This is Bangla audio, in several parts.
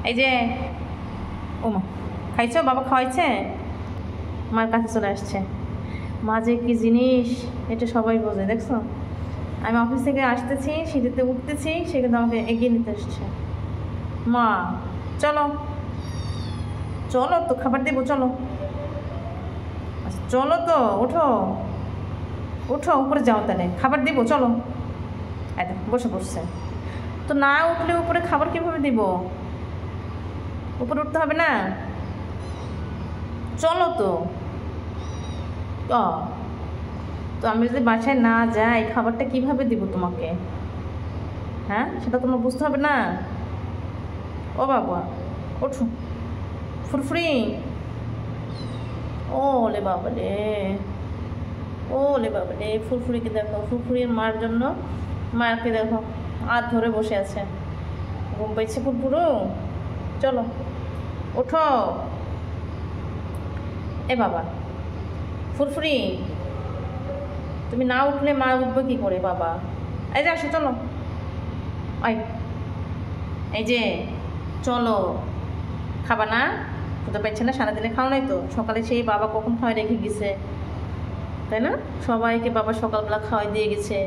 এই যে ও মা, খাইছো? বাবা খাওয়াইছে? মার কাছে চলে আসছে। মা যে কি জিনিস এটা সবাই বোঝে, দেখছো? আমি অফিস থেকে আসতেছি, সিঁড়িতে উঠতেছি, সে কিন্তু আমাকে এগিয়ে নিতে আসছে। মা চলো চলো তো, খাবার দেবো, চলো। আচ্ছা চলো তো, ওঠো ওঠো, উপরে যাও, তাহলে খাবার দিব, চলো। একদম বসে বসছে তো, না উঠলে উপরে খাবার কীভাবে দিব? উপরে উঠতে হবে না? চলো তো। তো আমি যদি বাসায় না যাই, খাবারটা কিভাবে দিব তোমাকে? হ্যাঁ, সেটা তোমার বুঝতে হবে না? ও বাবা ওঠো, ফুরফুরি। ওলে বাবা রে, ওলে বাবা রে, ফুরফুরিকে দেখো, ফুরফুরির মার জন্য মাকে দেখো হাত ধরে বসে আছে। ঘুম পাইছে ফুরফুরু? চলো ওঠো। এ বাবা ফুরফুরি, তুমি না উঠলে মা উঠবে কি করে বাবা? এই যে আসো, চলো। এই যে চলো, খাবা না? কোথাও পাচ্ছে না, সারাদিনে খাও নাই তো? সকালে সেই বাবা কখন খাওয়াই রেখে গেছে, তাই না? সবাইকে বাবা সকালবেলা খাওয়াই দিয়ে গেছে,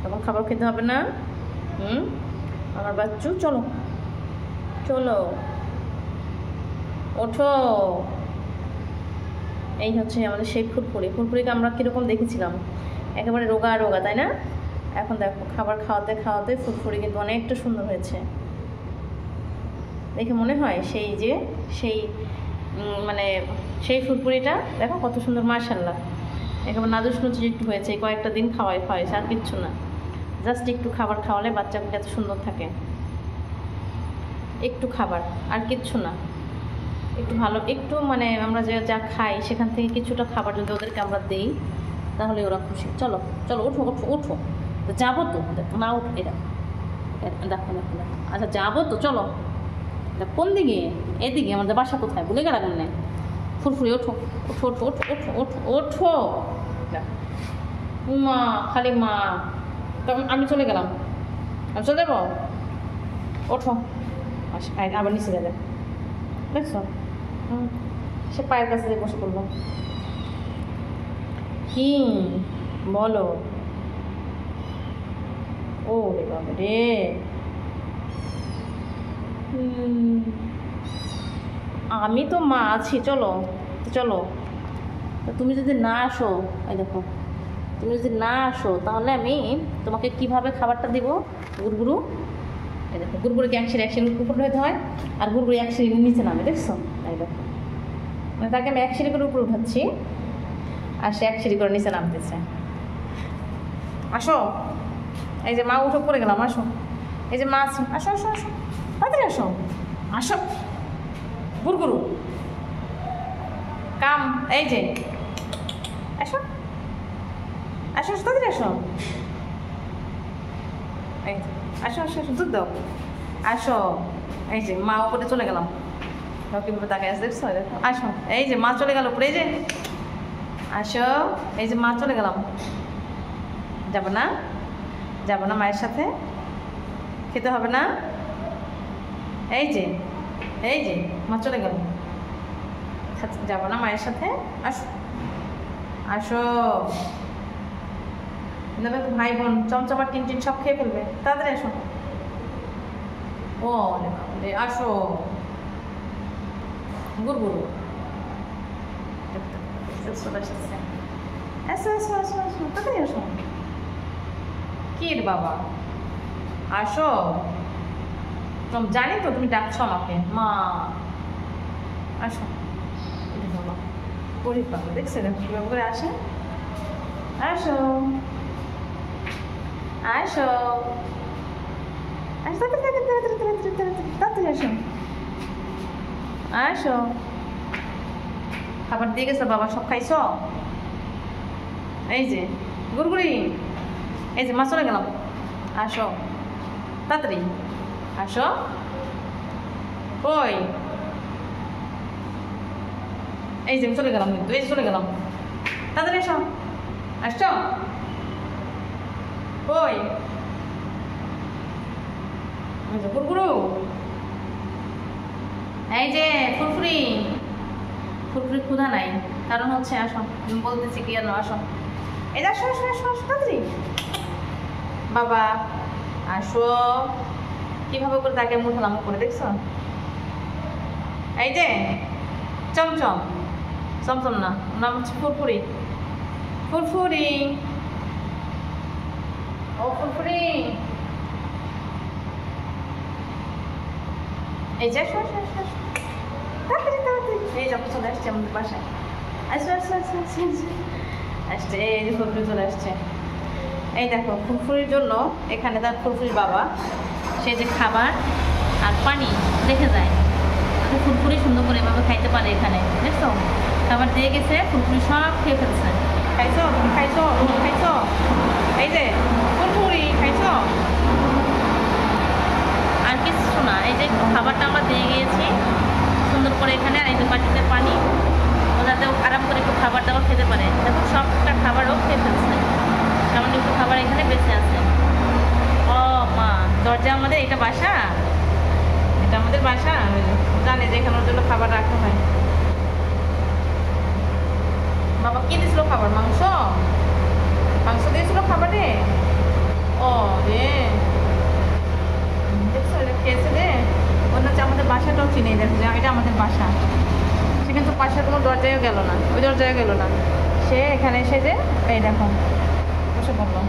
তখন খাবার খেতে হবে না? আমার বাচ্চু, চলো চলো ওঠো। এই হচ্ছে আমাদের সেই ফুরফুরি। ফুরফুরিকে আমরা কীরকম দেখেছিলাম, একেবারে রোগা রোগা, তাই না? এখন দেখো খাবার খাওয়াতে খাওয়াতে ফুরফুরি কিন্তু অনেকটা সুন্দর হয়েছে। দেখে মনে হয় সেই যে সেই মানে সেই ফুরফুরিটা দেখো কত সুন্দর, মাশাআল্লাহ। একেবারে নাদুস নুচি একটু হয়েছে, কয়েকটা দিন খাওয়াইছে, আর কিচ্ছু না। জাস্ট একটু খাবার খাওয়ালে বাচ্চাগুলো এত সুন্দর থাকে। একটু খাবার, আর কিচ্ছু না। একটু ভালো, একটু মানে আমরা যা খাই সেখান থেকে কিছুটা খাবার যদি ওদেরকে আমরা দিই, তাহলে ওরা খুশি। চলো চলো, ওঠো ওঠো ওঠো। তো যাবো তো, দেখো না উঠো, এটা দেখো দেখো দেখো। আচ্ছা যাবো তো, চলো। কোন দিকে? এদিকে। আমাদের বাসা কোথায় বলে গেলাম না? ফুরফুরি ওঠো ওঠো ওঠো ওঠো ওঠো ওঠো ওঠো। মা খালি মা, তখন আমি চলে গেলাম, আমি চলে যাবো। ওঠো, আবার নিচে যাবে, দেখছো? সে পায়ের কাছে দিয়ে বসে পড়লো। কি বলো? ও রে বাবা রে, আমি তো মা আছি, চলো চলো। তুমি যদি না আসো, এই দেখো, তুমি যদি না আসো তাহলে আমি তোমাকে কিভাবে খাবারটা দিব? গুড়গুড়ু, এই দেখো, গুড়গুড়িকে এক সিঁড়ি উপরে হতে হয়, আর গুড়গুড়ি এক সিঁড়ি নিচে নামে, দেখছো? এই দেখো, মানে তাকে আমি এক সিঁড়ি করে উপরে উঠাচ্ছি, আর সে এক সিঁড়ি করে নিচে নামতেছে। আসো, এই যে মা উঠে পড়ে গেলাম, আসো। এই যে মা আছে, আসো আসো আসো, তাড়াতাড়ি আসো, আসো গুড়গুড়ু কাম। এই যে আসো আসো আসো, তাড়াতাড়ি আসো। এই আসো আসো আসো, দুধ দাও, আসো। এই যে মা উপরে চলে গেলাম, কিভাবে তাকায় আসে, দেখছো? আসো, এই যে মা চলে গেল উপরে, এই যে আসো। এই যে মা চলে গেলাম, যাবো না? যাবো না মায়ের সাথে? খেতে হবে না? এই যে মা চলে গেল, যাবো না মায়ের সাথে? আসো আসো। ভাই বোন চমচমা টিনটিন সব খেয়ে ফেলবে, তাড়াতাড়ি আসো। ও আসো গুড়গুড়ু, চলে আসছে। আসো আসো আসো আসো, তাড়াতাড়ি আসো। কি রে বাবা, আসো। জানি তো তুমি ডাকছো আমাকে, মা আসো। বাবা গরিব বাবা, দেখছে কীভাবে করে আসে। আসো আসো আসো, তাড়াতাড়ি আসো আসো। খাবার দিয়ে গেছে বাবা, সব খাইছ? এই যে গুড়গুড়ি, এই যে মা চলে গেলাম, আসো তাড়াতাড়ি আসো। কই? এই যে চলে গেলাম, কিন্তু এই যে চলে গেলাম, তাড়াতাড়ি এসো। আসছো? কই? গুড়গুড়ু এই যে ফুরফুরি, ফুরফুরি ক্ষুধা নাই, কারণ হচ্ছে আসো বলতেছি কি আর আসো, এই যে আসো আসো আসো আসো তাড়াতাড়ি বাবা আসো। কিভাবে করে তাকে মুঠলাম করে দেখছো? এই যে চমচম, চমচম না, নাম হচ্ছে ফুরফুরি। ফুরফুরি, ও ফুরফুরি, এই যে আসো আসো আসো আসো তাড়াতাড়ি তাড়াতাড়ি, এই যখন চলে আসছে আমাদের বাসায়, আসো আসো আসো আসো আসছে, এই যে ফুরফুরি চলে আসছে। এই দেখো ফুরফুরির জন্য এখানে তার ফুরফুরির বাবা সে যে খাবার আর পানি রেখে যায়, যাতে ফুরফুরি সুন্দর করে এভাবে খাইতে পারে। এখানে দেখছো খাবার দিয়ে গেছে, ফুরফুরি সব খেয়ে ফেলছে। খাইছো তুমি খাইছো, তুমি খাইছো, এই যে ফুরফুরি খাইছো। আর কিছু না, এই যে খাবারটা আমরা দিয়ে গিয়েছি সুন্দর করে এখানে, আর এই যে বাটিতে পানি, ও যাতে আরাম করে একটু খাবার দাবার খেতে পারে। দেখো সবটা খাবারও খেয়ে ফেলছে, সামান্য একটু খাবার এখানে বেঁচে আছে। ও মা, দরজা আমাদের, এটা বাসা, এটা আমাদের বাসা, জানে যে এখানে ওর জন্য খাবার রাখা হয়। বাবা কি দিয়েছিল খাবার? মাংস, মাংস দিয়েছিল খাবারে। ও রে, দেখছো এটা খেয়েছে রে। ওর হচ্ছে আমাদের বাসাটাও চিনে, দেখো যে এটা আমাদের বাসা। সে কিন্তু পাশের কোনো দরজায়ও গেল না, ওই দরজায়ও গেল না, সে এখানে এসে যে এই দেখো বসে পড়লো।